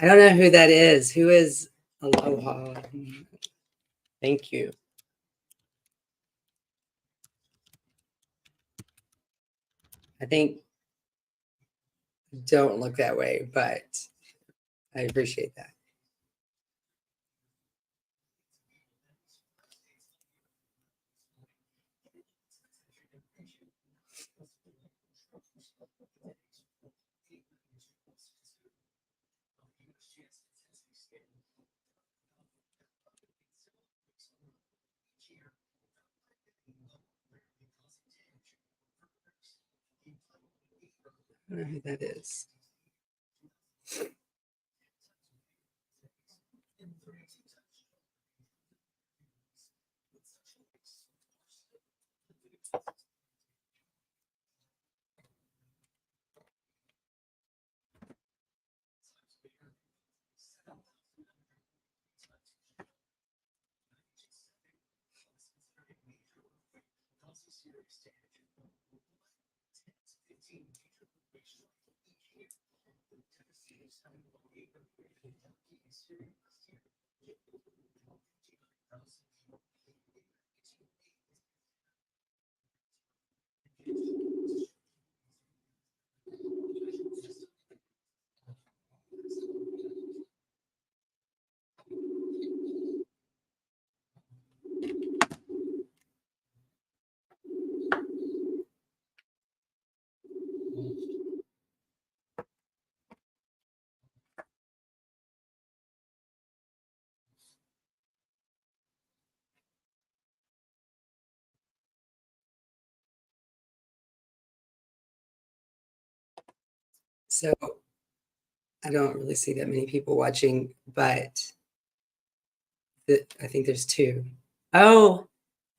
I don't know who that is. Who is Aloha? Thank you. I think don't look that way, but I appreciate that. I don't know who that is. So I don't really see that many people watching, but I think there's 2. Oh,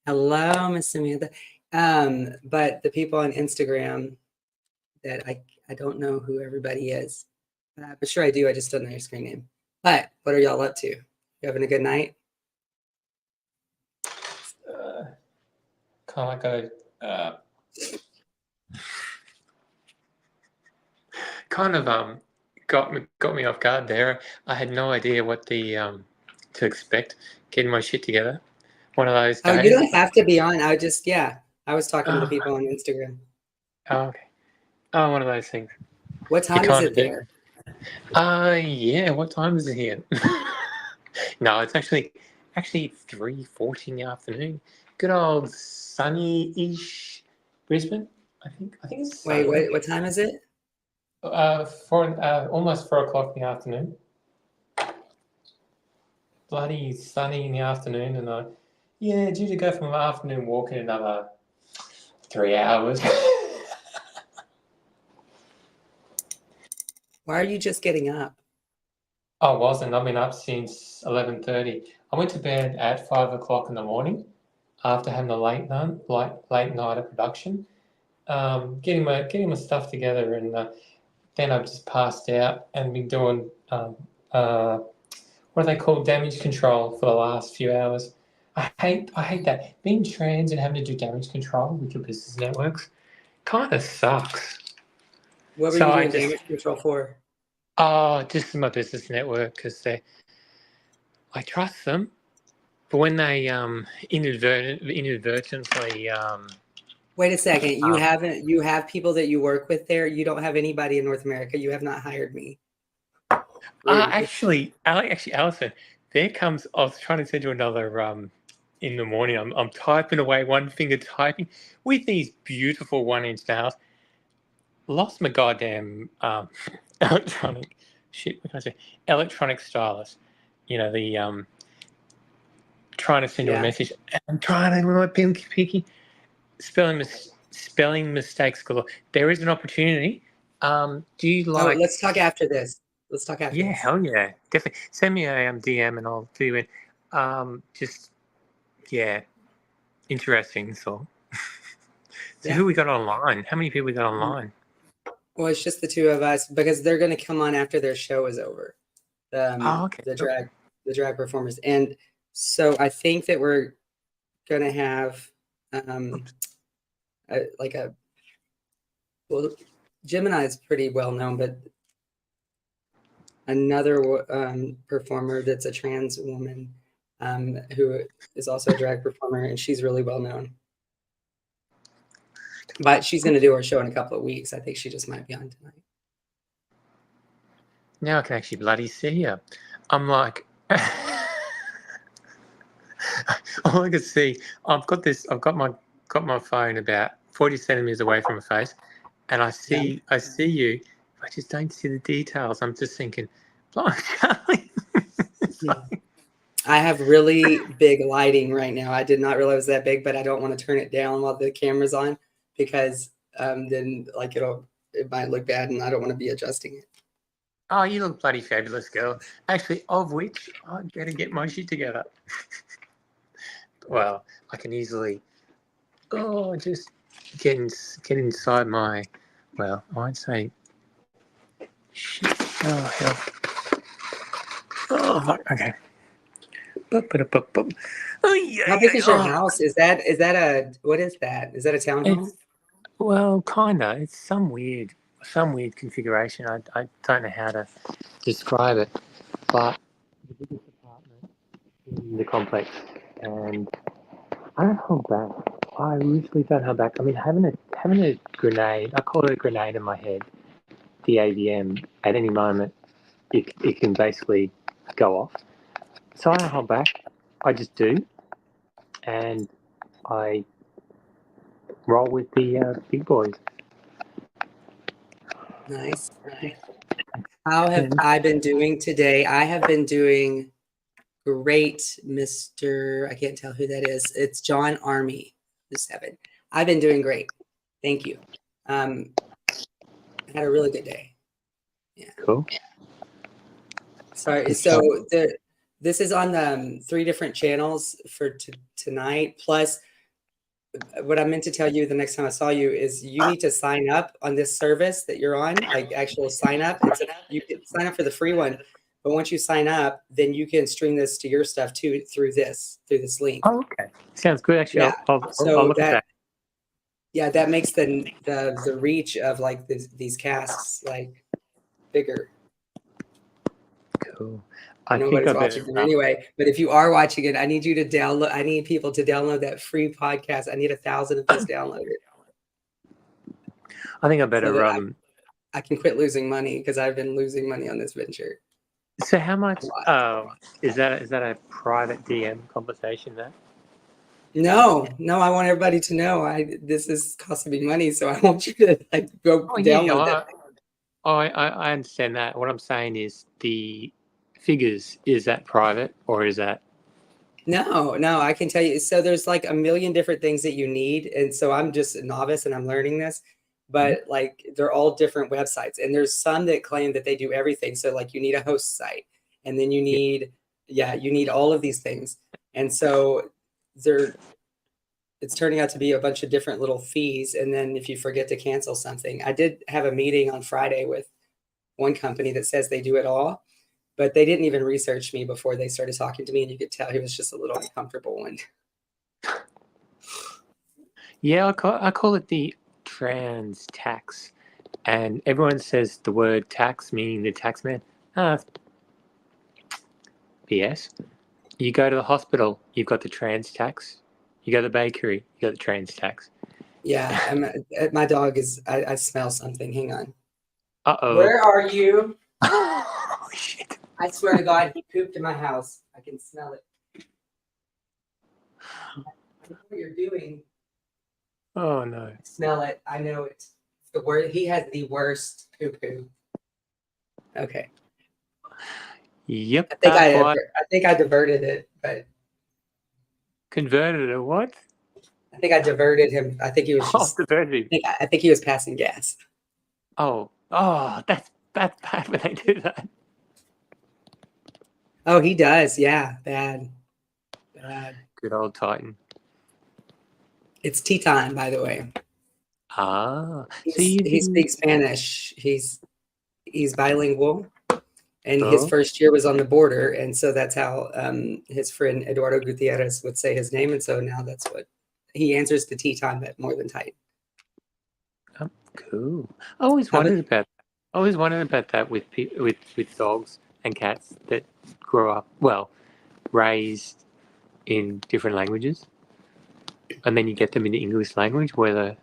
hello, Miss Samantha. But the people on Instagram that I don't know who everybody is. But sure I do. I just don't know your screen name. But what are y'all up to? You having a good night? Kind of like kind of got me off guard there. I had no idea what the to expect. Getting my shit together. One of those Oh, days. you don't have to be on. I was talking to the people on Instagram. Oh, okay. Oh, one of those things. What time is it there? Yeah. What time is it here? No, it's actually 3:40 in the afternoon. Good old sunny-ish Brisbane. I think it's sunny. Wait, what time is it? Almost 4 o'clock in the afternoon. Bloody sunny in the afternoon, and due to go from an afternoon walk in another 3 hours. Why are you just getting up? I wasn't. I've been up since 11:30. I went to bed at 5 o'clock in the morning after having a late night of production. Getting my stuff together, and then I've just passed out and been doing what do they call damage control for the last few hours. I hate that being trans and having to do damage control with your business networks. Kind of sucks. What were you doing damage control for? Just my business network, because I trust them, but when they inadvertently Wait a second. You have people that you work with there. You don't have anybody in North America. You have not hired me. Actually, Alison, there comes. I was trying to send you another. In the morning, I'm typing away, one finger typing with these beautiful 1-inch nails. Lost my goddamn electronic shit. What can I say? Electronic stylus. You know, the trying to send you a message. I'm trying to remember picky. Spelling mistakes galore. There is an opportunity. Do you like? Oh, let's talk after this. Let's talk after. Yeah, this. hell yeah, definitely. Send me a DM and I'll do it. Interesting. So who we got online? How many people we got online? Well, it's just the 2 of us because they're going to come on after their show is over. Okay. The drag performers, and so I think that we're going to have Gemini is pretty well known, but another performer that's a trans woman who is also a drag performer, and she's really well known. But she's going to do her show in a couple of weeks. I think she just might be on tonight. Now I can actually bloody see you. I'm like, all I can see. I've got my phone about 40 centimeters away from my face, and I see you. I just don't see the details. I'm just thinking, Charlie. I have really big lighting right now. I did not realize it was that big, but I don't want to turn it down while the camera's on because then like it might look bad, and I don't want to be adjusting it. Oh, you look bloody fabulous, girl. Actually, of which I'd better get my shit together. Well, I can easily just get inside my, well, I'd say shit. Oh hell. Oh, okay. How big is your house? Is that what is that? Is that a townhome? Well, kinda. It's some weird configuration. I don't know how to describe it, but the biggest apartment in the complex, and I don't hold back. I literally don't hold back. I mean, having a grenade, I call it a grenade in my head, the AVM, at any moment, it can basically go off. So I don't hold back. I just do, and I roll with the big boys. Nice. How have I been doing today? I have been doing great, Mr. I can't tell who that is. It's John Army, who's 7. I've been doing great. Thank you. I had a really good day. Yeah. Cool. Sorry. Good So stuff. this is on the 3 different channels for tonight. Plus, what I meant to tell you the next time I saw you is you need to sign up on this service that you're on, like actual sign up. You can sign up for the free one, but once you sign up, then you can stream this to your stuff too through this link. Oh, okay. Sounds good. Actually, Yeah. I'll So look at that. that makes the reach of like these casts like bigger. Cool. I think Nobody's I better. watching them anyway. But if you are watching it, I need you to download. I need people to download that free podcast. I need 1,000 of us download it I think I so better. that I can quit losing money because I've been losing money on this venture. So how much? A lot. Is that a private DM conversation? That No, I want everybody to know this is costing me money, so I want you to like go download that. I understand that. What I'm saying is the figures. Is that private or is that? No, I can tell you. So there's like a million different things that you need. And so I'm just a novice and I'm learning this, but like they're all different websites. And there's some that claim that they do everything. So like you need a host site and then you need, you need all of these things. And so it's turning out to be a bunch of different little fees. And then if you forget to cancel something, I did have a meeting on Friday with one company that says they do it all. But they didn't even research me before they started talking to me, and you could tell he was just a little uncomfortable. And yeah, I call it the trans tax, and everyone says the word tax, meaning the tax man. BS. You go to the hospital, you've got the trans tax. You go to the bakery, you got the trans tax. Yeah, my dog is. I smell something. Hang on. Uh-oh. Where are you? Oh shit. I swear to God, he pooped in my house. I can smell it. I know what you're doing. Oh no. I smell it. I know it. The word he has the worst poo-poo. Okay. Yep. I think I diverted it, but converted or what? I think I diverted him. I think he was just. Diverted him. I think he was passing gas. Oh, that's bad when they do that. Oh, he does. Yeah, bad. Good old Titan. It's tea time, by the way. He speaks Spanish. He's bilingual, and his first year was on the border, and so that's how his friend Eduardo Gutierrez would say his name, and so now that's what he answers to tea time at More Than Titan. Oh, cool. I always wondered about that with dogs and cats that grow up raised in different languages, and then you get them in the English language, whether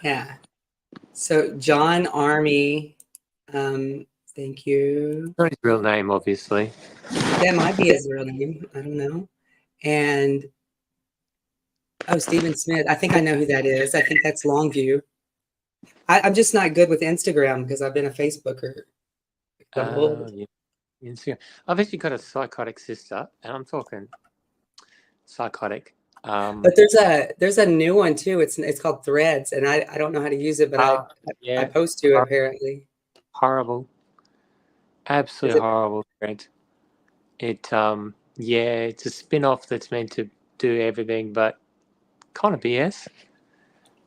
Yeah. So John Army, thank you. Not his real name, obviously. That might be his real name. I don't know. And Stephen Smith. I think I know who that is. I think that's Longview. I'm just not good with Instagram because I've been a Facebooker. Yeah. Instagram. I've actually got a psychotic sister, and I'm talking psychotic. But there's a new one too. It's called Threads, and I don't know how to use it, but I post to it apparently. Horrible. Absolutely horrible thread. It's a spin-off that's meant to do everything, but kind of BS.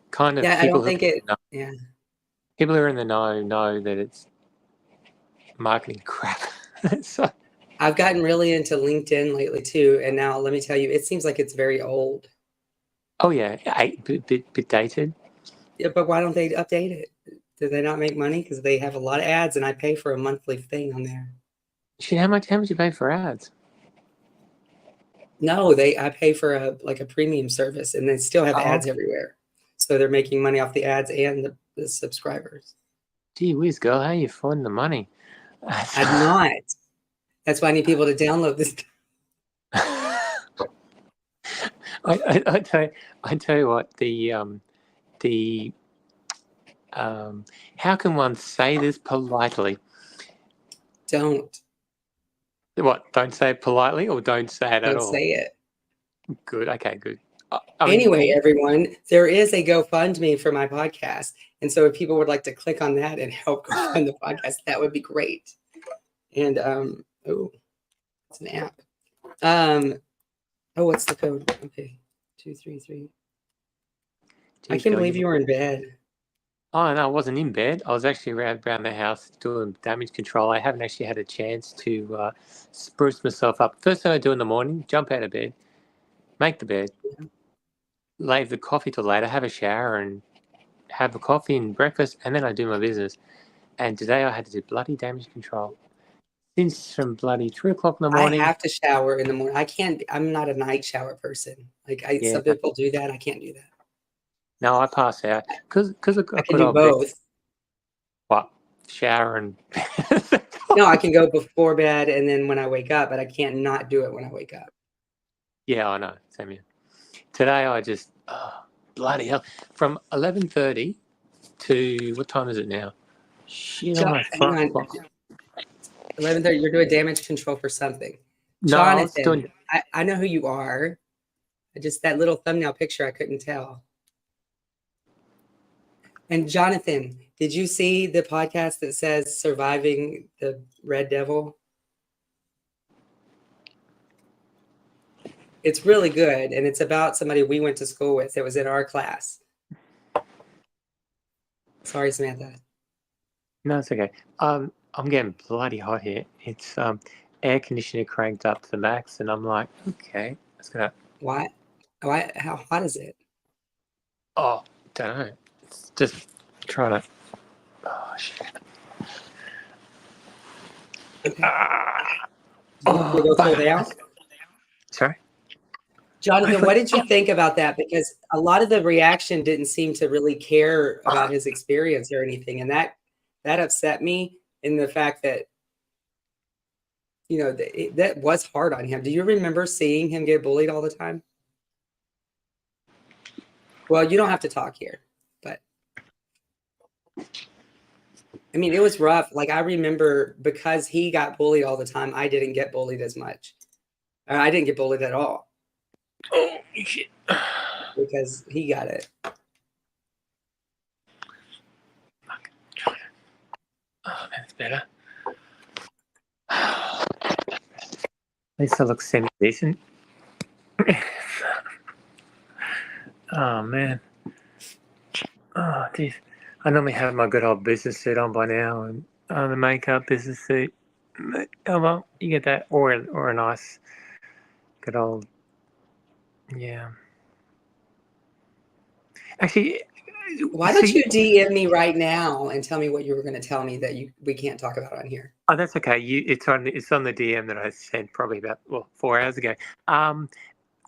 Kind of I don't think it. Yeah. People who are in the know that it's marketing crap. So I've gotten really into LinkedIn lately too, and now let me tell you, it seems like it's very old. Oh yeah, bit dated. Yeah, but why don't they update it? Do they not make money because they have a lot of ads, and I pay for a monthly thing on there? Shit, how much you pay for ads? No, I pay for a premium service, and they still have ads everywhere. So they're making money off the ads and the subscribers. Gee whiz, girl, how are you finding the money? I'm not. That's why I need people to download this. I tell you what, how can one say this politely? Don't. What? Don't say it politely, or don't say it at all? Don't say it. Good. Okay. Good. Anyway, everyone, there is a GoFundMe for my podcast, and so if people would like to click on that and help go fund the podcast, that would be great. And oh, it's an app. Oh, what's the code? Okay, 233. I Geez, can't girl, believe you were in bed. Oh, no, I wasn't in bed. I was actually around the house doing damage control. I haven't actually had a chance to spruce myself up. First thing I do in the morning, jump out of bed, make the bed, leave the coffee till later, have a shower and have a coffee and breakfast, and then I do my business. And today I had to do bloody damage control. Since from bloody 3 o'clock in the I morning. have to shower in the morning. I can't. I'm not a night shower person. Like Yeah, some people do that. I can't do that. no, I pass out because I I got can good do old bed. both. What? Shower and No, I can go before bed and then when I wake up, but I can't not do it when I wake up. yeah, I know. Same here. Today I just bloody hell from 11:30 to what time is it now? Shit on my Hang on. clock. 11:30. You're doing damage control for something. No, I was Jonathan, doing. I know who you are. Just that little thumbnail picture, I couldn't tell. And Jonathan, did you see the podcast that says surviving the Red Devil? It's really good, and it's about somebody we went to school with. It was in our class. Sorry, Samantha. No, it's okay. I'm getting bloody hot here. It's air conditioner cranked up to the max, and I'm like, okay, it's gonna. Why? Why? How hot is it? Oh, don't know. It's just trying to. Oh shit. Okay. Ah. You want me to go cool down? Sorry. Jonathan, what did you think about that? Because a lot of the reaction didn't seem to really care about his experience or anything, and that upset me in the fact that that was hard on him. Do you remember seeing him get bullied all the time? Well, you don't have to talk here, but I mean, it was rough. Like I remember because he got bullied all the time, I didn't get bullied as much. I didn't get bullied at all. Oh shit. Because he got it. Oh, that's better. At least I look semi-decent. Oh, man. Oh, geez. I normally have my good old business suit on by now and the makeup business suit. Oh, well, you get that. Or a nice good old... Yeah. Actually... Why don't you DM me right now and tell me what you were going to tell me that we can't talk about on here? Oh, that's okay. It's on the DM that I sent probably about 4 hours ago.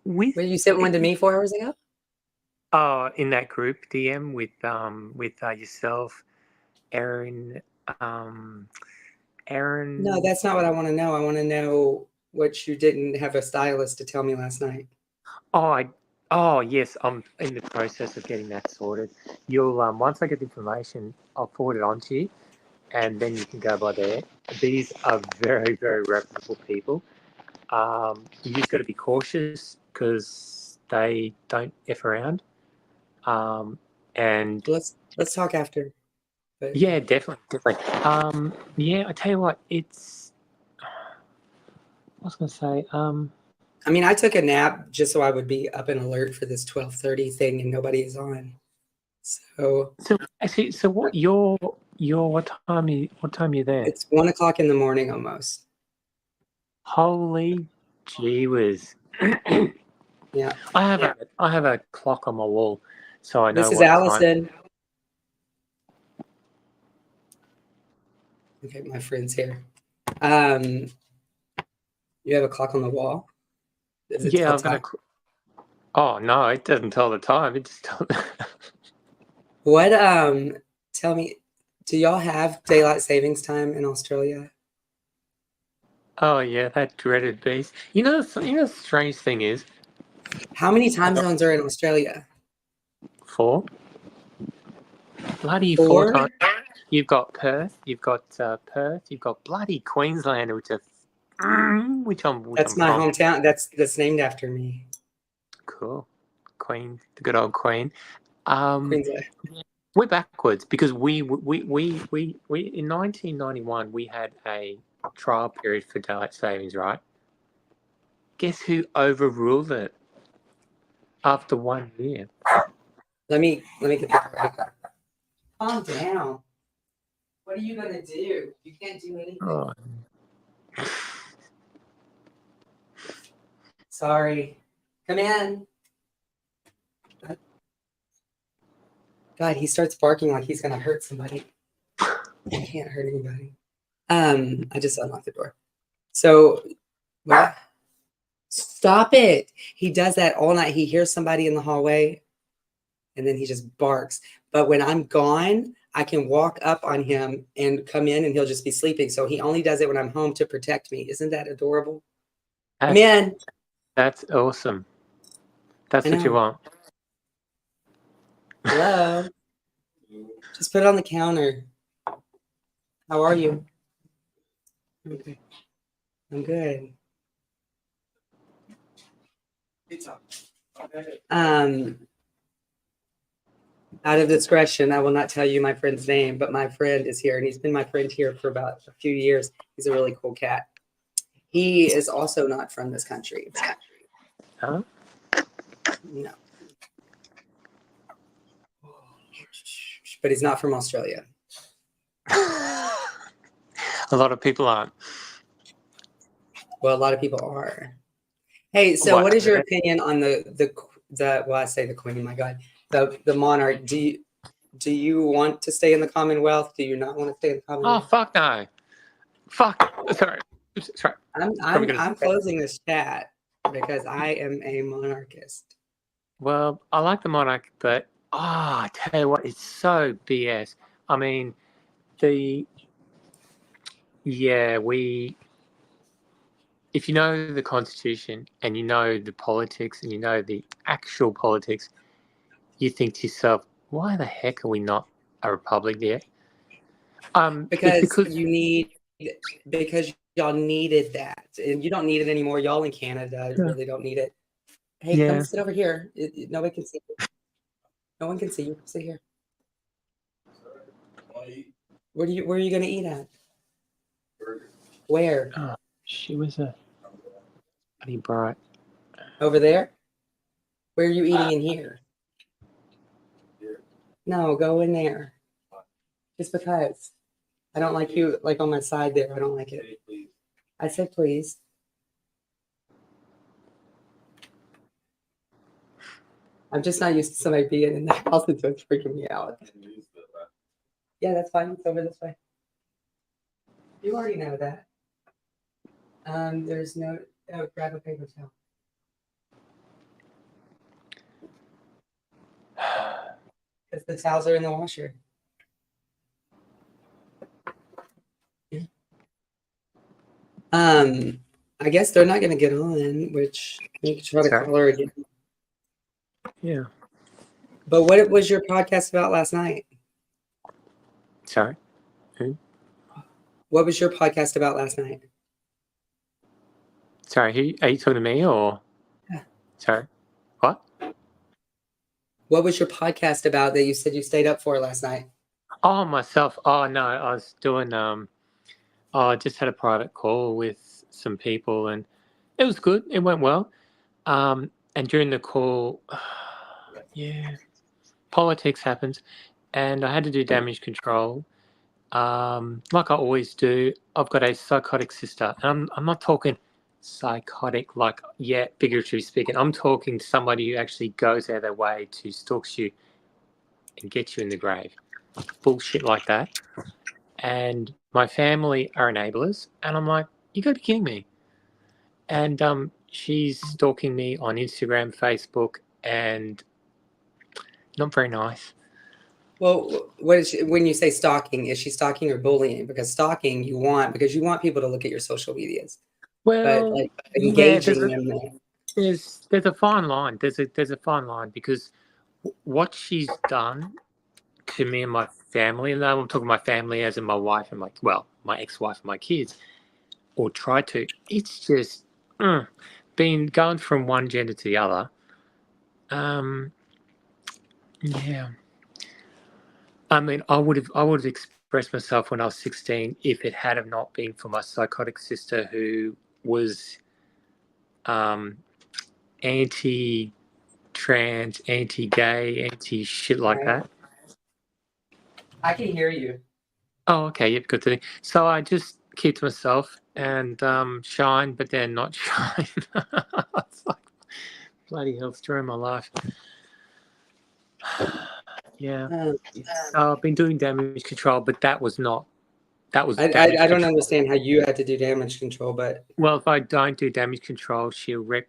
Wait, you sent one to me 4 hours ago? Oh, in that group DM with yourself, Aaron. Aaron. No, that's not what I want to know. I want to know what you didn't have a stylist to tell me last night. Oh, yes. I'm in the process of getting that sorted. You'll once I get the information, I'll forward it on to you, and then you can go by there. These are very, very reputable people. You just got to be cautious because they don't F around. And let's talk after. But yeah, definitely. Yeah, I tell you what, it's. I was going to say. I mean, I took a nap just so I would be up and alert for this 12:30 thing, and nobody is on. So actually, so what what time are you there? It's 1 o'clock in the morning almost. Holy gee whiz! Yeah, I have a clock on my wall, so I know. This is what Allison. Time. Okay, my friend's here. You have a clock on the wall? Does it tell time? Oh no, it doesn't tell the time. It just tells. What? Tell me, do y'all have daylight savings time in Australia? Oh yeah, that dreaded beast. You know the strange thing is. How many time zones are in Australia? 4. Bloody 4 times. You've got Perth. You've got bloody Queensland, which I'm. That's my hometown. That's named after me. Cool, Queen, the good old Queen. Queensland. We're backwards because we in 1991 we had a trial period for daylight savings, right? Guess who overruled it after 1 year? Let me get the break. Calm down. What are you gonna do? You can't do anything. Oh, Sorry. Come in. God, he starts barking like he's gonna hurt somebody. He can't hurt anybody. I just unlocked the door. So what? Stop it. He does that all night. He hears somebody in the hallway and then he just barks. But when I'm gone, I can walk up on him and come in and he'll just be sleeping. So he only does it when I'm home to protect me. Isn't that adorable? Come in. That's awesome. That's I what you know. want. Hello. Just put it on the counter. How are you? Okay. I'm good. Out of discretion, I will not tell you my friend's name, but my friend is here, and he's been my friend here for about a few years. He's a really cool cat. He is also not from this country. Huh? No. But he's not from Australia. A lot of people aren't. Well, a lot of people are. Hey, so what is your opinion on the well, I say the Queen, my God, the monarch? Do you want to stay in the Commonwealth? Do you not want to stay in the Oh, Commonwealth? fuck no. Fuck. Sorry. I'm closing this chat because I am a monarchist. Well, I like the monarch, but I tell you what, it's so BS. I mean, if you know the Constitution and you know the politics and you know the actual politics, you think to yourself, why the heck are we not a republic yet? Because y'all needed that, and you don't need it anymore. Y'all in Canada really don't need it. Hey, come sit over here. Nobody can see you. No one can see you. Sit here. Where are you gonna eat at? Where? Oh, she was a honey bright. Over there? Where are you eating in here? No, go in there. Just because. I don't like you like on my side there. I don't like it. I said please. I'm just not used to somebody being in the house until it's freaking me out. Yeah, that's fine. It's over this way. You already know that. There's no grab a paper towel. Because the towels are in the washer. Yeah. I guess they're not gonna get on, which you can try to call her again. Yeah. But what was your podcast about last night? Sorry? Who? What was your podcast about last night? Sorry, are you talking to me or? Yeah. Sorry? What? What was your podcast about that you said you stayed up for last night? Oh, myself. Oh, no, I was doing, I just had a private call with some people and it was good. It went well. And during the call, politics happens and I had to do damage control. Like I always do. I've got a psychotic sister and I'm not talking psychotic like, figuratively speaking. I'm talking somebody who actually goes out of their way to stalk you and get you in the grave. Bullshit like that. And my family are enablers. And I'm like, you got to be kidding me. And she's stalking me on Instagram, Facebook, and not very nice. Well, when you say stalking, is she stalking or bullying? Because stalking you want people to look at your social medias. Well, but like engaging in that. There's a fine line. There's a fine line because what she's done to me and my family, and I'm talking my family as in my wife and my ex-wife and my kids, or tried to. It's just been going from one gender to the other. Yeah. I mean, I would have express myself when I was 16 if it had have not been for my psychotic sister who was anti-trans, anti-gay, anti-shit like Right. that. I can hear you. Oh, okay, yep, good thing. So I just keep to myself and shine, but then not shine. It's like bloody hell story of my life. Yeah. I've been doing damage control, but that was damage I don't control. understand how you had to do damage control, but Well, if I don't do damage control, she'll wreck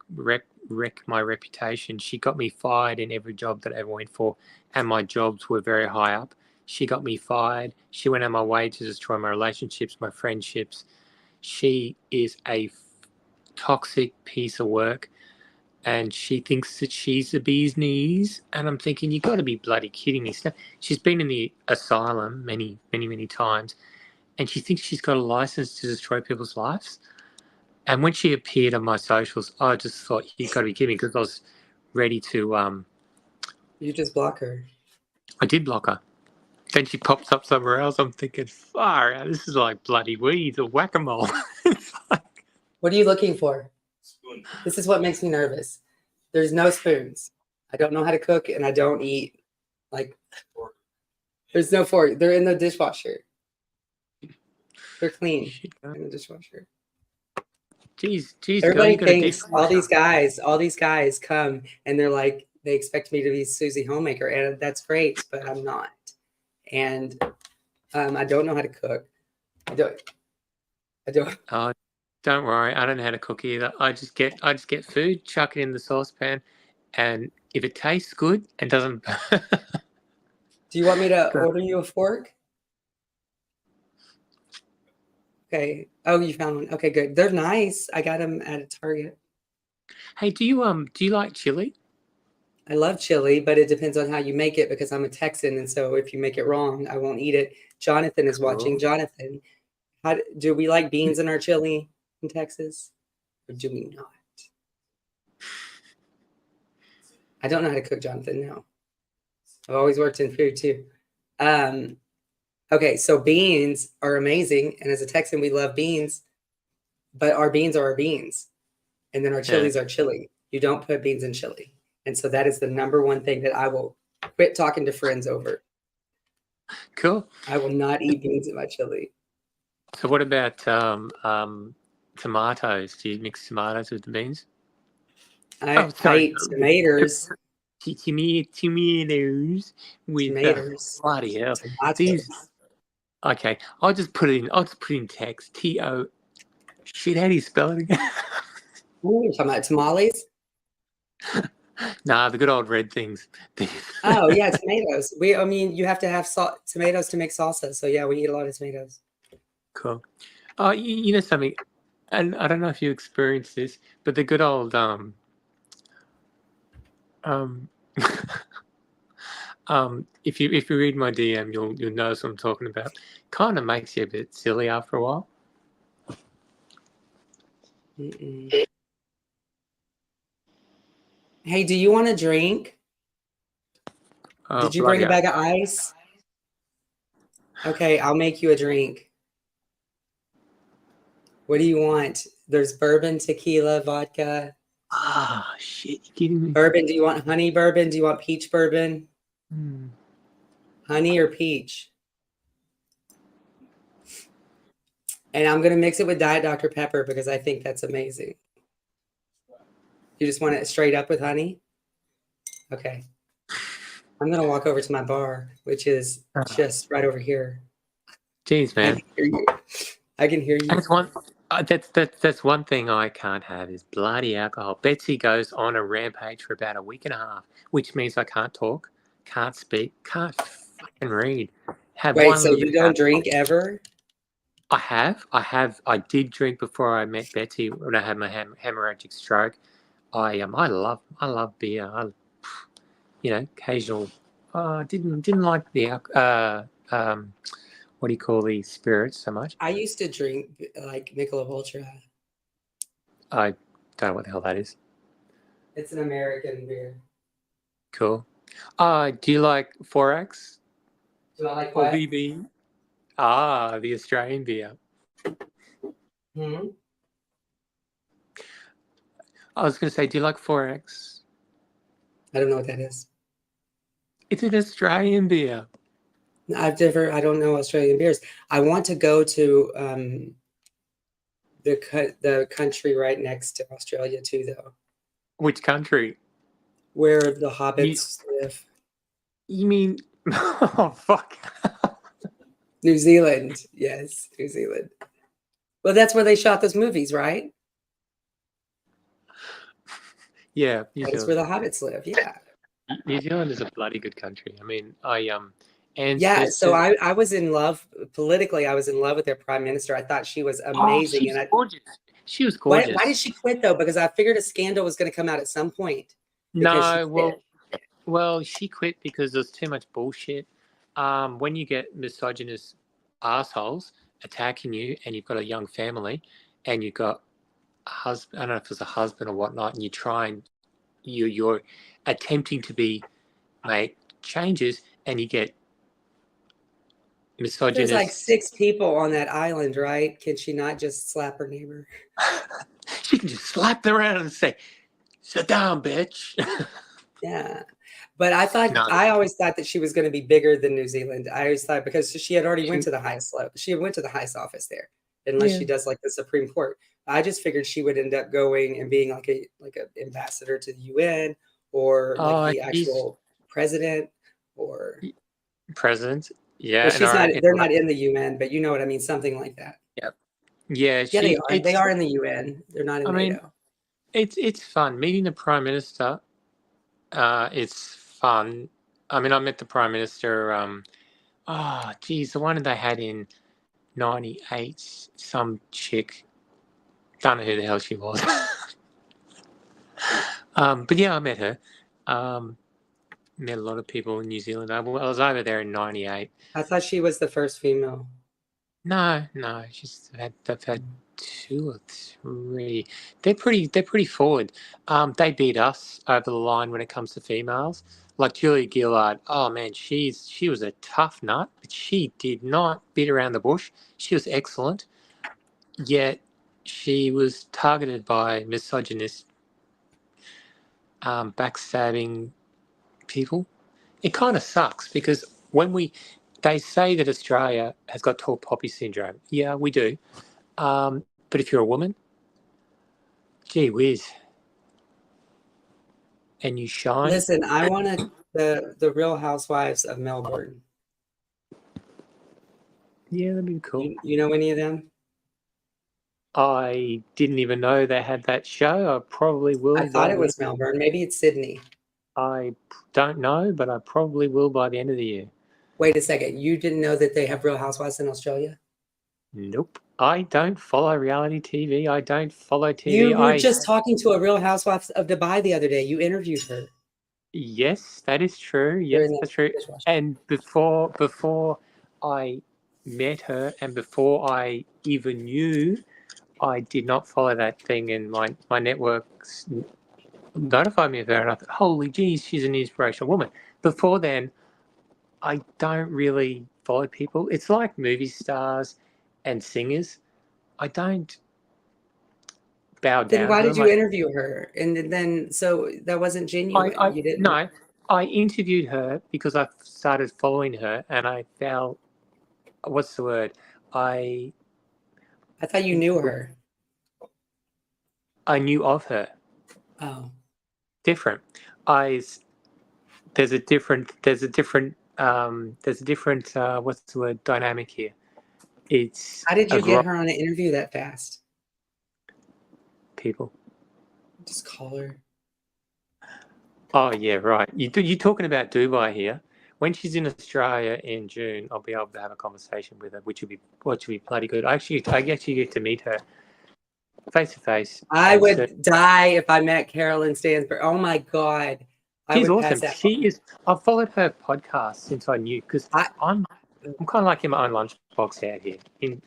my reputation. She got me fired in every job that I ever went for, and my jobs were very high up. She got me fired. She went out of my way to destroy my relationships, my friendships. She is a toxic piece of work, and she thinks that she's the bee's knees. And I'm thinking, you got to be bloody kidding me. She's been in the asylum many, many, many times, and she thinks she's got a license to destroy people's lives. And when she appeared on my socials, I just thought, you got to be kidding me, because I was ready to. you just block her. I did block her. Then she pops up somewhere else. I'm thinking, far out, this is like bloody weeds or whack-a-mole. What are you looking for? Spoon. This is what makes me nervous. There's no spoons. I don't know how to cook, and I don't eat. Like, there's no fork. They're in the dishwasher. They're clean in the dishwasher. Jeez, Everybody girl, thinks all these guys come and they're like, they expect me to be Susie Homemaker, and that's great, but I'm not. And I don't know how to cook. I don't. Oh, don't worry, I don't know how to cook either. I just get food, chuck it in the saucepan, and if it tastes good and doesn't. Do you want me to order you a fork? Okay. Oh, you found one. Okay, good. They're nice. I got them at a Target. Hey, do you like chili? I love chili, but it depends on how you make it because I'm a Texan, and so if you make it wrong, I won't eat it. Jonathan is watching. Jonathan, how do we like beans in our chili in Texas, or do we not? I don't know how to cook, Jonathan. No, I've always worked in food too. Okay, so beans are amazing, and as a Texan, we love beans, but our beans are our beans, and then our chilies are chili. You don't put beans in chili. And so that is the number one thing that I will quit talking to friends over. Cool. I will not eat beans in my chili. So what about tomatoes? Do you mix tomatoes with the beans? I eat tomatoes. Tomatoes with Tomatoes. bloody hell. Tomatoes. Okay, I'll just put it in text. T-O. Shit, how do you spell it again? What are you talking about? Tamales? Nah, the good old red things. Oh yeah, tomatoes. You have to have tomatoes to make salsa. So yeah, we eat a lot of tomatoes. Cool. Oh, you know something, and I don't know if you experienced this, but the good old if you read my DM, you'll notice what I'm talking about. Kind of makes you a bit silly after a while. Mm-mm. Hey, do you want a drink? Did you bring a bag of ice? Okay, I'll make you a drink. What do you want? There's bourbon, tequila, vodka. Ah, shit, you kidding me? Bourbon, do you want honey bourbon? Do you want peach bourbon? Honey or peach? And I'm going to mix it with Diet Dr. Pepper because I think that's amazing. You just want it straight up with honey? Okay. I'm going to walk over to my bar, which is just right over here. Jeez, man. I can hear you. That's one thing I can't have is bloody alcohol. Betsy goes on a rampage for about a week and a half, which means I can't talk, can't speak, can't fucking read. Wait, so you don't drink ever? I did drink before I met Betsy when I had my hemorrhagic stroke. I love beer. Occasional. Didn't like the what do you call these spirits so much? I used to drink like Michelob Ultra. I don't know what the hell that is. It's an American beer. Cool. Do you like Forex? Do I like what? VB? Ah, the Australian beer. Hmm? I was going to say, do you like Forex? I don't know what that is. It's an Australian beer. I don't know Australian beers. I want to go to the country right next to Australia too, though, Which country? where the You, hobbits live. you mean? Oh fuck! New Zealand. Yes, New Zealand. Well, that's where they shot those movies, right? Yeah, New That's where Zealand. the hobbits live. Yeah. New Zealand is a bloody good country. I mean, and Yeah, there's so just I was in love politically. I was in love with their prime minister. I thought she was oh, amazing, and she's I gorgeous. She was why did gorgeous. she quit though? Because I figured a scandal was going to come out at some point because she No, quit. well, she quit because there's too much bullshit. When you get misogynist assholes attacking you, and you've got a young family, and you've got a husband, I don't know if it's a husband or whatnot, and you try and you're attempting to make changes, and you get There's like misogynist. 6 people on that island, right? Can she not just slap her neighbor? She can just slap them around and say, "Sit down, bitch." Yeah. But I always thought that she was going to be bigger than New Zealand. I always thought because she had already went No, to the highest level. She went to the highest office there, unless yeah. she does like the Supreme Court. I just figured she would end up going and being like a ambassador to the UN or like Oh, the she's actual president or president. well, Yeah, she's not they're not in the UN, but you know what I mean, something like that. yeah, yeah. Yeah, they She. are. They are in the UN. They're not in I mean, NATO. it's fun meeting the prime minister. It's fun. I mean, I met the prime minister. Oh, geez, the one that they had in '98. Some chick. Don't know who the hell she was. But yeah, I met her. Um, Met a lot of people in New Zealand. I was over there in '98. I thought she was the first female. No, they've had two or three. They're pretty forward. They beat us over the line when it comes to females. Like Julia Gillard, oh man, she was a tough nut, but she did not beat around the bush. She was excellent, yet she was targeted by misogynist, backstabbing people. It kind of sucks because they say that Australia has got tall poppy syndrome. Yeah, we do. But if you're a woman, gee whiz, and you shine, Listen, I want the Real Housewives of Melbourne. yeah, that'd be cool. You know any of them? I didn't even know they had that show. I probably I will thought by it the was end. Melbourne. Maybe it's Sydney. I don't know, but I probably will by the end of the year. Wait a second. You didn't know that they have Real Housewives in Australia? Nope. I don't follow reality TV. I don't follow TV. You were just talking to a Real Housewives of Dubai the other day. You interviewed her Yes, that is true. during Yes, the that's true. dishwasher. And before I met her, and before I even knew, I did not follow that thing, and my networks notified me of her, and I thought, holy geez, she's an inspirational woman. Before then, I don't really follow people. It's like movie stars and singers. I don't bow Then down why to did them. you interview her? And then so that wasn't genuine. I You didn't. no, I interviewed her because I started following her, and I felt, what's the word? I I thought you knew her. I knew of her. Oh. Different. I there's a different what's the word, dynamic here. It's How did a you group get her on an interview that fast? of people. Just call her. Oh yeah, right. You're talking about Dubai here. When she's in Australia in June, I'll be able to have a conversation with her, which will be bloody good. I actually get to meet her face to face. I And so would die if I met Carolyn Stansberg. Oh my God. I she's would pass awesome. out. She is. I've followed her podcast since I knew, because I, I'm kind of like in my own lunchbox out here. In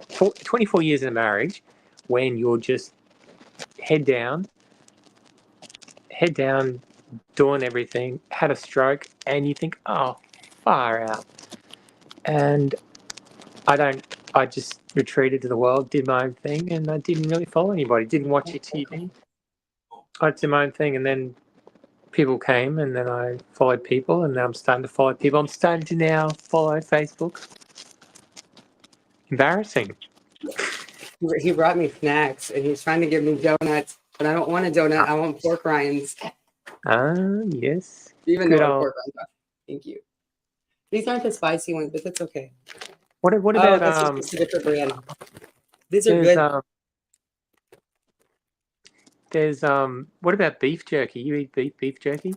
24 years in a marriage, when you're just head down, doing everything, had a stroke, and you think, oh, far out. And I just retreated to the world, did my own thing, and I didn't really follow anybody. Didn't watch your TV. I did my own thing, and then people came, and then I followed people, and now I'm starting to follow people. I'm starting to now follow Facebook. Embarrassing. He brought me snacks, and he's trying to give me donuts, but I don't want a donut. I want pork rinds. Yes. Even Good though old. pork rinds. Thank you. These aren't the spicy ones, but that's okay. What Oh, about that's just a different brand. These are there's good. there's what about beef jerky? You eat beef jerky?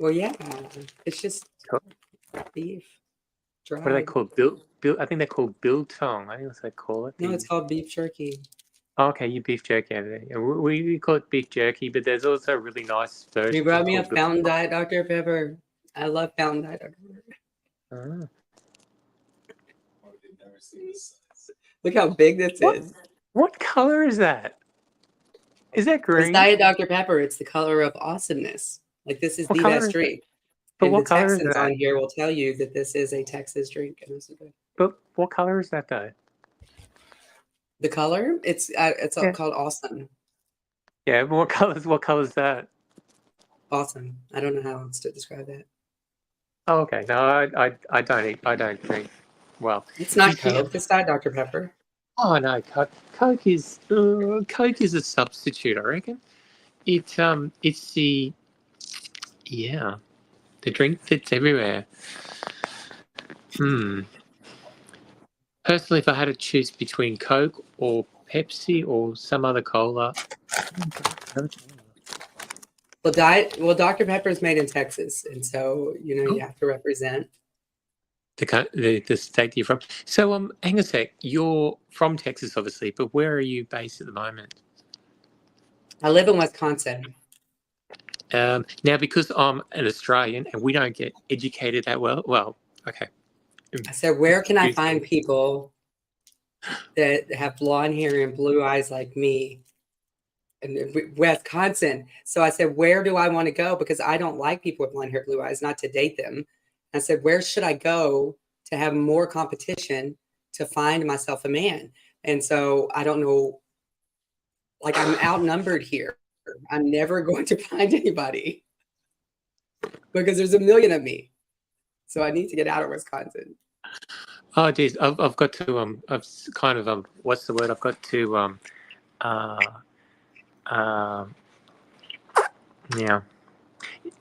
Well, yeah, it's just Cool. beef. What are they Dried. called? I think they're called biltong. I think that's what they call it. No, it's called beef jerky. Oh, okay, you beef jerky over there. Yeah, we call it beef jerky, but there's also a really nice version. He brought me a called Fountain Diet Dr. Pepper. I love Fountain Diet Dr. Pepper. Look how big this is. What color is that? Is that It's green? Diet Dr. Pepper. It's the color of awesomeness. Like, this is What the color best is drink. But And what the color is Texans that? on here will tell you that this is a Texas drink. And this is good. But what color is that though? The color? It's Yeah. called Awesome. Yeah, but what color is that? Awesome. I don't know how else to describe that. Oh, okay. No, I don't drink. Well, It's not Okay. Coke. It's Diet Dr. Pepper. oh no, Coke is a substitute, I reckon. It's the drink fits everywhere. Personally, if I had to choose between Coke or Pepsi or some other cola, Well, Dr. Pepper is made in Texas, and so you have to represent. the state that you're from. So, hang a sec. You're from Texas, obviously, but where are you based at the moment? I live in Wisconsin. Now, because I'm an Australian and we don't get educated that well. Well, okay. I said, where can I find people that have blonde hair and blue eyes like me? In Wisconsin. So I said, where do I want to go? Because I don't like people with blonde hair, blue eyes, not to date them. I said, where should I go to have more competition to find myself a man? And so I don't know, like, I'm outnumbered here. I'm never going to find anybody because there's a million of me. So I need to get out of Wisconsin. Oh, geez, I've got to I've kind of what's the word? I've got to yeah.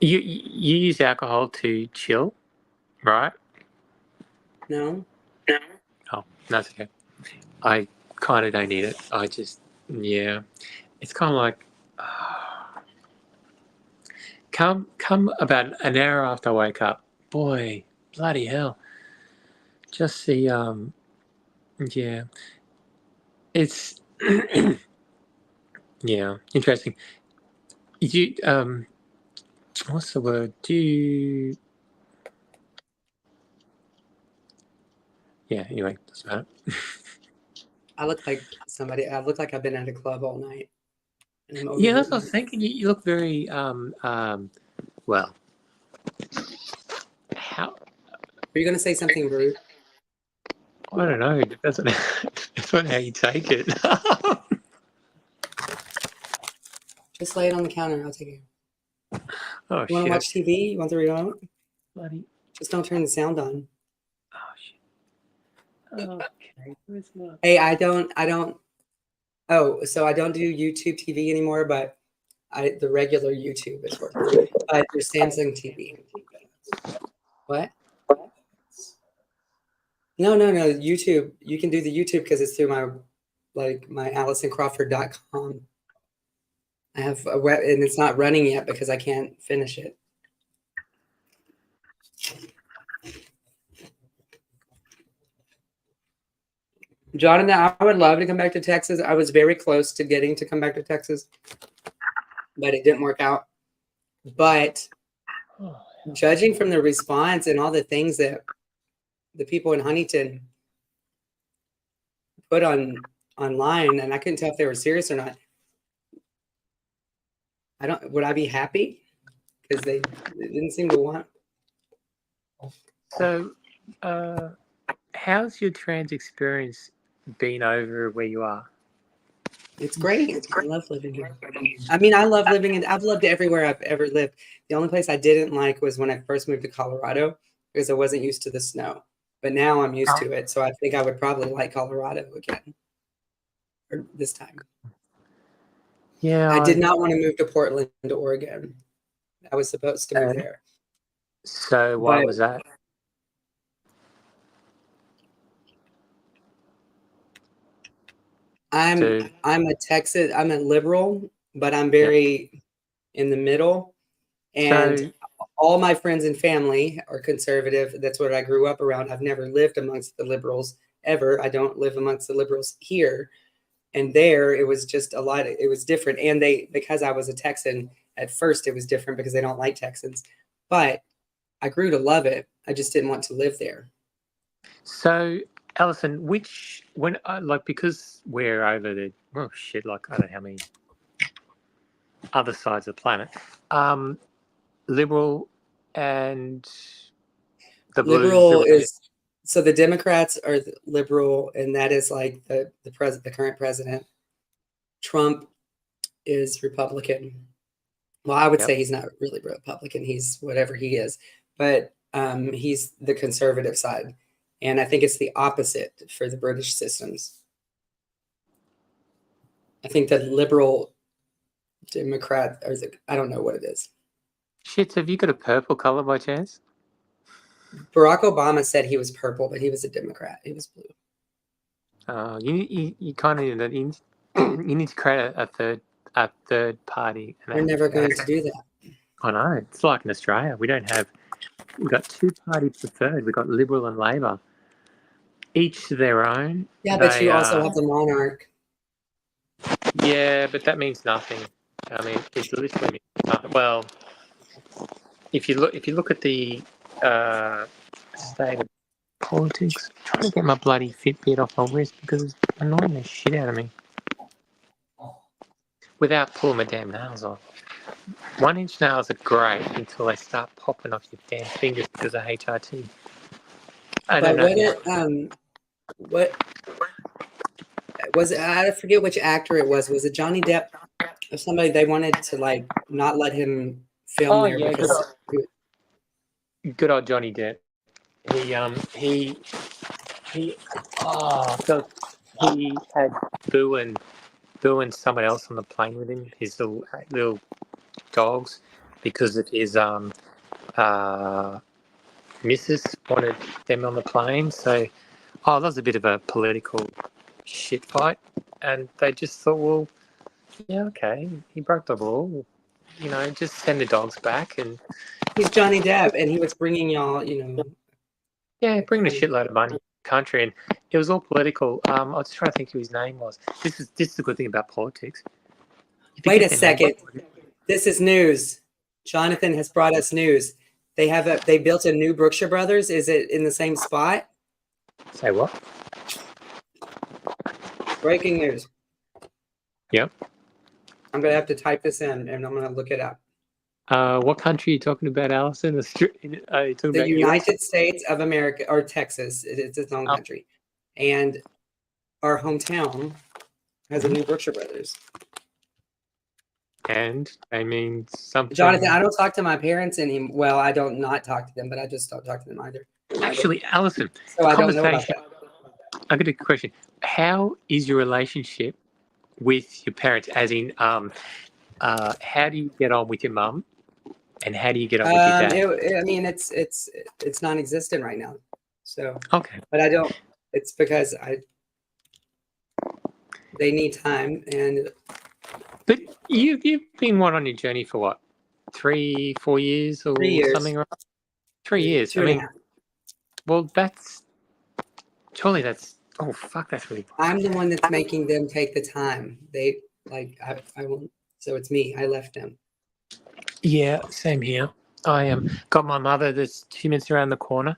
You use alcohol to chill, right? No. Oh, that's okay. I kind of don't need it. I just it's kind of like come about an hour after I wake up. Boy, bloody hell! Just the it's yeah, interesting. You what's the word? Yeah, anyway, doesn't matter. I look like somebody. I look like I've been at a club all night. Yeah, that's what I was thinking. You look very well. How? Are you going to say something rude? I don't know. That's not how you take it. Just lay it on the counter. I'll take it. Oh, You want to watch TV? You want the remote? Bloody. Just don't turn the sound on. Oh shit. Okay. Where's my... Hey, I don't. Oh, so I don't do YouTube TV anymore, but the regular YouTube is working. But your Samsung TV. What? No. YouTube. You can do the YouTube because it's through my AlisonCrawford.com. I have a web, and it's not running yet because I can't finish it. Jonathan, I would love to come back to Texas. I was very close to getting to come back to Texas, but it didn't work out. But judging from the response and all the things that the people in Huntington put online, and I couldn't tell if they were serious or not. Would I be happy? Because they didn't seem to want. So, how's your trans experience been over where you are? It's great. I love living here. I mean, I've lived everywhere I've ever lived. The only place I didn't like was when I first moved to Colorado because I wasn't used to the snow. But now I'm used to it. So I think I would probably like Colorado again or this time. Yeah. I did not want to move to Portland, Oregon. I was supposed to move there. So why But was that? I'm a Texas, I'm a liberal, but I'm very in the middle. And So all my friends and family are conservative. That's what I grew up around. I've never lived amongst the liberals ever. I don't live amongst the liberals here. And there it was just it was different. And because I was a Texan, at first it was different because they don't like Texans. But I grew to love it. I just didn't want to live there. So, Alison, because we're over the I don't know how many other sides of the planet, Liberal and the Liberal Blues. so the Democrats are the liberal, and that is like the current president. Trump is Republican. Well, I would say he's not really Republican. He's whatever he is, but he's the conservative side. And I think it's the opposite for the British systems. I think the liberal Democrat, I don't know what it is. Shit, have you got a purple color by chance? Barack Obama said he was purple, but he was a Democrat. He was blue. You kind of you need to create a third party. We're never going to do that. I know. It's like in Australia. We've got two parties preferred. We've got Liberal and Labor. Each to their own. Yeah, but you also have the monarch. Yeah, but that means nothing. I mean, it literally means nothing. Well, if you look at the state of politics, I'm trying to get my bloody Fitbit off my wrist because it's annoying the shit out of me. Without pulling my damn nails off. 1 inch nails are great until they start popping off your damn fingers because of HRT. I don't know. What was it? I forget which actor it was. Was it Johnny Depp or somebody? They wanted to not let him film there because good old Johnny Depp. He had Boo and someone else on the plane with him, his little dogs, because of his missus wanted them on the plane. So that was a bit of a political shit fight, and they just thought, well, yeah, okay, he broke the rule, just send the dogs back. And he's Johnny Depp, and he was bringing y'all, bringing a shitload of money to the country, and it was all political. I was trying to think who his name was. This is the good thing about politics. Wait a second. This is news. Jonathan has brought us news. They built a new Brookshire Brothers. Is it in the same spot? Say what? Breaking news. Yep. I'm going to have to type this in, and I'm going to look it up. What country are you talking about, Alison? The United States of America, or Texas. It's its own country. And our hometown has a new Brookshire Brothers. And I mean something. Jonathan, I don't talk to my parents anymore. Well, I don't not talk to them, but I just don't talk to them either. Actually, Alison, so I don't know about that. I got a question. How is your relationship with your parents? As in, how do you get on with your mum, and how do you get on with your dad? I mean, it's non-existent right now. So okay, but I don't. It's because they need time, and. But you've been on your journey for what, 3-4 years or 3 years. something, right? 3 years. I mean, well, that's really. I'm the one that's making them take the time. They I won't. So it's me. I left them. Yeah, same here. I got my mother that's 2 minutes around the corner.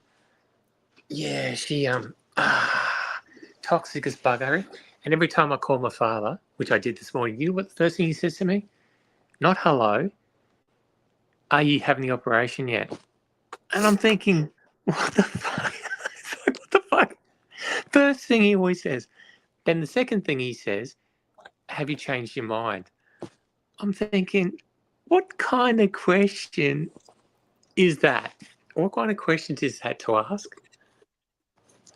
Yeah, she toxic as buggery. And every time I call my father, which I did this morning, you know what the first thing he says to me? Not hello. Are you having the operation yet? And I'm thinking, what the fuck? What the fuck? first thing he always says. Then the second thing he says, have you changed your mind? I'm thinking, what kind of question is that? What kind of questions is that to ask?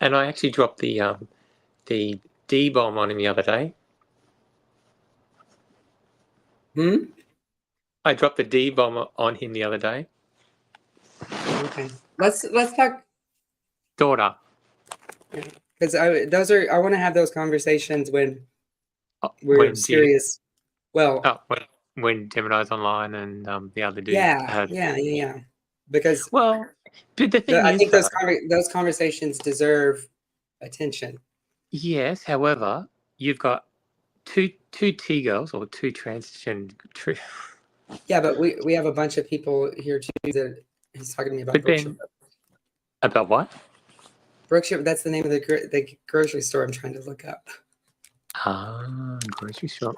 And I actually dropped the D-bomb on him the other day. I dropped the D-bomb on him the other day. Okay. Let's talk. Daughter. Because I want to have those conversations when we're When serious. when Gemini's online and the other dude. Yeah. Because well, the thing I is, think those conversations deserve attention. Yes, however, you've got two T-girls or two transgender. Yeah, but we have a bunch of people here too that he's talking to me about. But then, about what? Brookshire. That's the name of the grocery store I'm trying to look up. Ah, grocery store.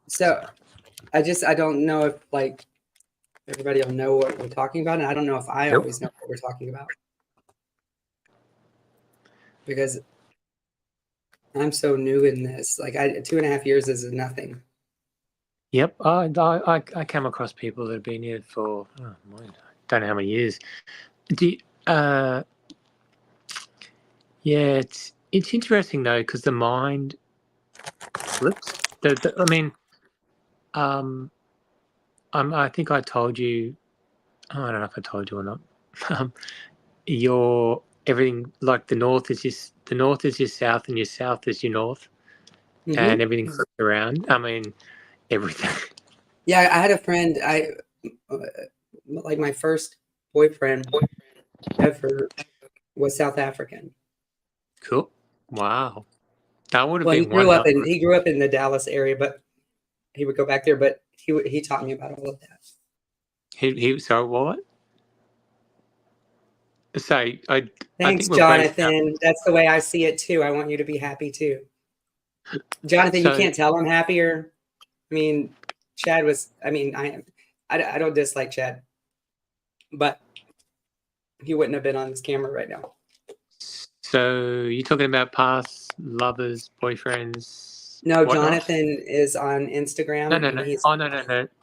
So I don't know if like everybody will know what we're talking about, and I don't know if I always know what we're talking about because I'm so new in this. Like 2.5 years is nothing. Yep, I came across people that have been here for don't know how many years. Yeah, it's interesting though because the mind flips. I think I told you. I don't know if I told you or not. Your everything like the north is your south and your south is your north, and everything flips around. I mean, everything. Yeah, I had a friend. Like my first boyfriend ever was South African. Cool. Wow. That would have Well, been he grew up in the Dallas area, but he would go back there. But he taught me about all of that. So what? So I Thanks, think Jonathan. That's the way I see it too. I want you to be happy too, Jonathan. You can't tell I'm happier. I mean, Chad was. I mean, I don't dislike Chad, but he wouldn't have been on this camera right now. So you're talking about past lovers, boyfriends? No, Jonathan is on Instagram. No.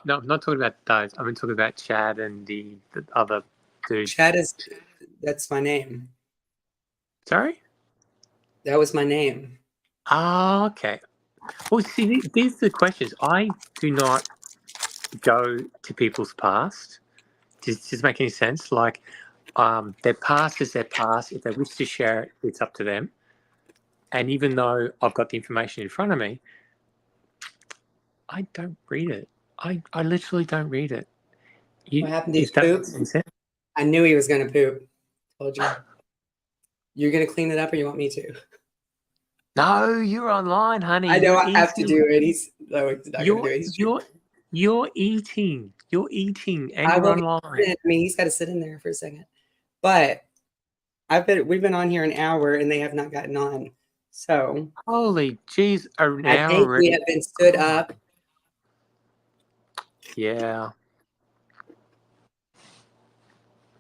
No, I'm not talking about those. I'm talking about Chad and the other dude. Chad that's my name. Sorry? That was my name. Ah, okay. Well, see, these are the questions. I do not go to people's past. Does it make any sense? Like, their past is their past. If they wish to share it, it's up to them. And even though I've got the information in front of me, I don't read it. I literally don't read it. What happened to his poop? I knew he was going to poop. Told you. You're going to clean it up or you want me to? No, you're online, honey. I know I have to do it. He's not going to do it. You're eating. You're eating and you're online. I mean, he's got to sit in there for a second. But we've been on here an hour and they have not gotten on. So holy jeez, an I hour think already. we have been stood up. Yeah.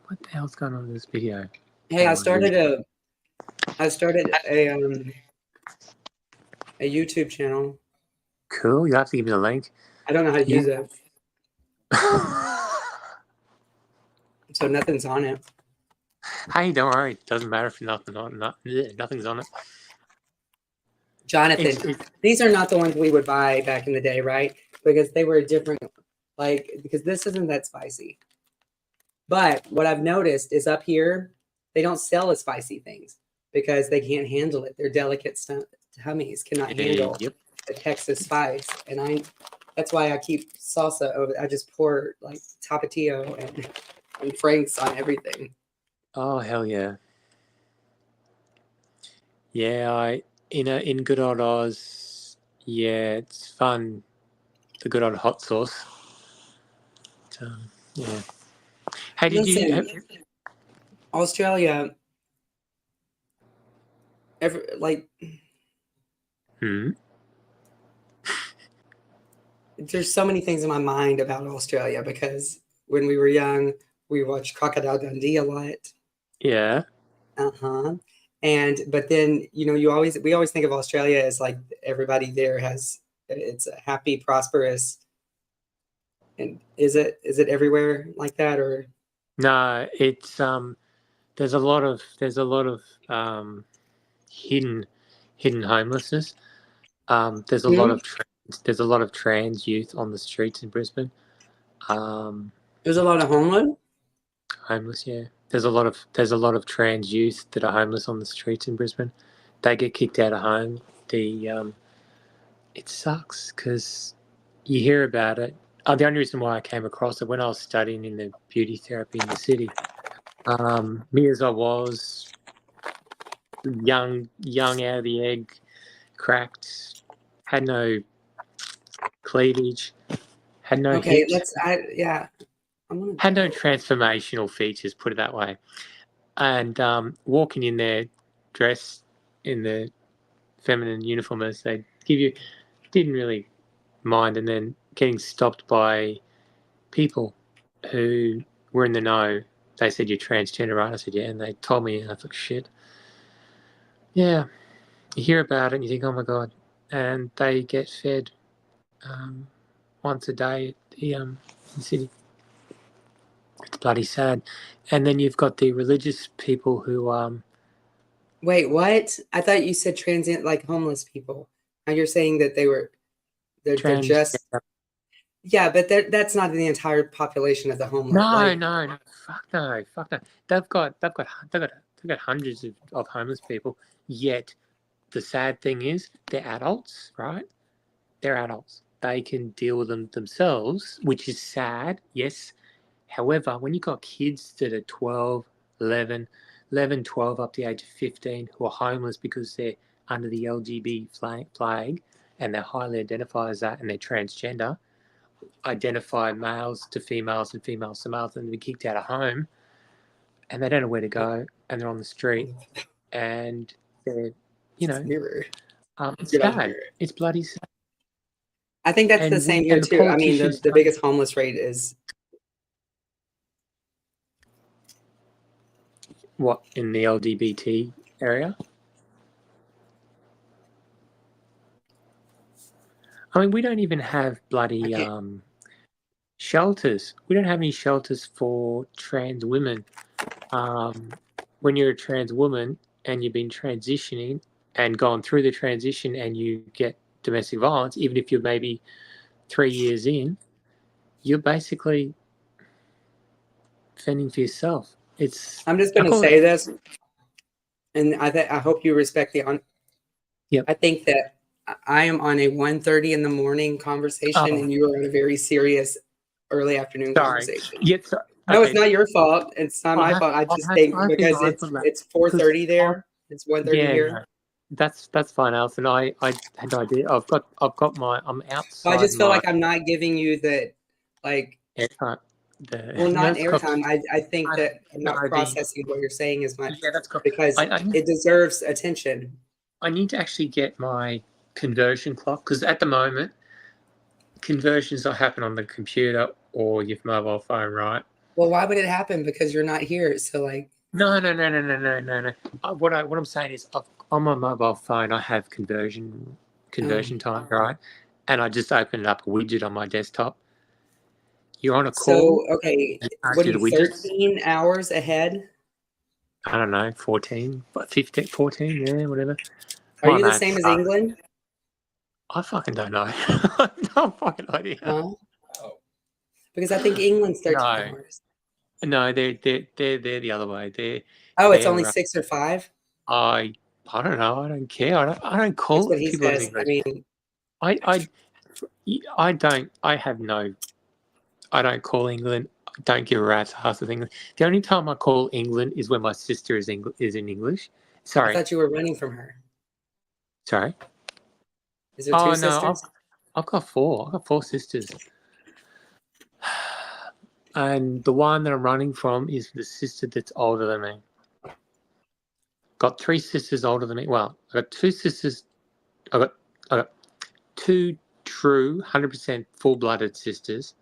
What the hell's going on in this video? Hey, I started a YouTube channel. Cool. You have to give me the link. I don't know how to use it. So nothing's on it. Hey, don't worry. It doesn't matter if nothing's on it. Jonathan, these are not the ones we would buy back in the day, right? Because they were different. Because this isn't that spicy. But what I've noticed is up here, they don't sell as spicy things because they can't handle it. Their delicate tummies cannot handle the Texas spice. And that's why I keep salsa over. I just pour like Tapatio and Frank's on everything. Oh, hell yeah. Yeah, in good old Oz, yeah, it's fun. The good old hot sauce. Yeah. Hey, Australia, there's so many things in my mind about Australia because when we were young. We watched Crocodile Dundee a lot. Yeah. Uh-huh. But then, we always think of Australia as like everybody there it's a happy, prosperous. And is it everywhere like that, or? No, it's there's a lot of hidden homelessness. There's a lot Hmm? of trans youth on the streets in Brisbane. Um, There's a lot of homeless. Homeless, yeah. There's a lot of trans youth that are homeless on the streets in Brisbane. They get kicked out of home. It sucks because you hear about it. The only reason why I came across it when I was studying in the beauty therapy in the city, me as I was young out of the egg, cracked, had no cleavage, had no Okay, hips, yeah. I'm gonna. had no transformational features, put it that way. And walking in there dressed in the feminine uniform as they give you, didn't really mind. And then getting stopped by people who were in the know. They said, "You're transgender, right?" I said, "Yeah." And they told me, and I thought, shit. Yeah, you hear about it and you think, oh my God. And they get fed once a day at the city. It's bloody sad. And then you've got the religious people who Wait, what? I thought you said transient, like homeless people. Now you're saying that they're transgender. just, yeah, but that's not the entire population of the homeless. No, Like, no, no, fuck no. They've got hundreds of homeless people. Yet the sad thing is, they're adults, right? They're adults. They can deal with them themselves, which is sad. Yes. However, when you've got kids that are 12, 11, 12 up to the age of 15 who are homeless because they're under the LGBT flag and they're highly identified as that and they're transgender, identify males to females and females to males, and they're kicked out of home and they don't know where to go and they're on the street and they're, mirror. it's Get out the sad. mirror. It's bloody sad. I think that's the And same here the too. I mean, politicians the biggest homeless rate is, what, in the LGBT area? I mean, we don't even have bloody okay. shelters. We don't have any shelters for trans women. When you're a trans woman and you've been transitioning and gone through the transition and you get domestic violence, even if you're maybe 3 years in, you're basically fending for yourself. I'm just I going to call say it. this, and I hope you respect Yep. I think that I am on a 1:30 in the morning conversation, Oh, and you are on a very serious early afternoon sorry. conversation. Yes. No, it's Okay. not your fault. It's not my fault. I just think I've been because mindful of that it's because 4:30 there, it's 1:30 yeah, here. no, that's fine, Alison. I had no idea. I'm So I outside just feel my like I'm not giving you the, like, airtime. well, not That's cool. airtime. I think I that I'm no not the processing what you're saying as much Yeah, that's cool. because it deserves attention. I need to actually get my conversion clock because at the moment conversions don't happen on the computer or your mobile phone, right? Well, why would it happen? Because you're not here. So, like, No. What I'm saying is, on my mobile phone, I have conversion time, right? And I just opened up a widget on my desktop. You're on a call. so okay, You can't what are do the you, widgets. 13 hours ahead? I don't know, 14, 15, 14, yeah, whatever. Are My you the same maths as suck. England? I fucking don't know. I have no fucking idea. Huh? Because I think England's 13 No, hours. no, they're the other way. Oh, it's only They're 6 or 5? I don't know. I don't care. I don't That's call what he people in says. I English. mean, I I don't. I have no. I don't call England. I don't give a rat's ass of England. The only time I call England is when my sister is in English. I Sorry, thought you were running from her. sorry. Is there two Oh no, sisters? I've got four. I've got four sisters. And the one that I'm running from is the sister that's older than me. Got three sisters older than me. Well, I got two sisters. I got two true 100% full-blooded sisters.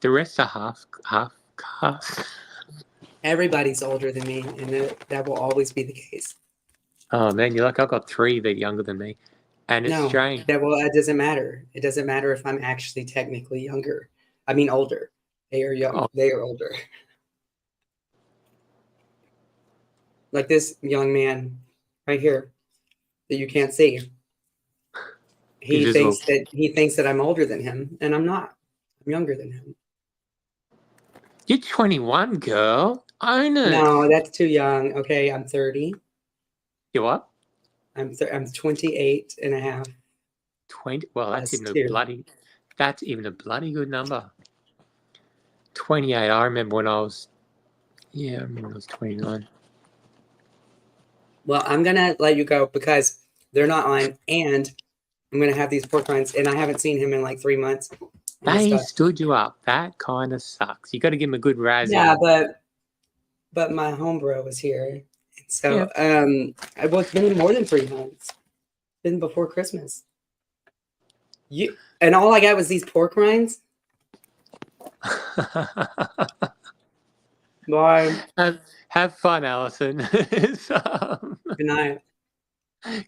The rest are half podcast. Everybody's older than me, and that will always be the case. Oh man, you're like I've got 3 that are younger than me, and it's No, strange. it doesn't matter. It doesn't matter if I'm actually technically younger. I mean, older. They are young. Oh. They are older. Like this young man right here that you can't see. He Invisible. thinks that I'm older than him, and I'm not. I'm younger than him. You're 21, girl. Own it. No, that's too young. Okay, I'm 30. You what? I'm 28 and a half. 20. Well, that's Plus even two. that's even a bloody good number. 28. I remember when I was 29. Well, I'm gonna let you go because they're not on, and I'm gonna have these pork rinds, and I haven't seen him in like 3 months. and They stuff. stood you up. That kind of sucks. You got to give him a good razzie. Yeah, but my homebro was here, so it's been more than 3 months. It's been before Christmas. And all I got was these pork rinds. Bye. Have fun, Alison. Good night. Good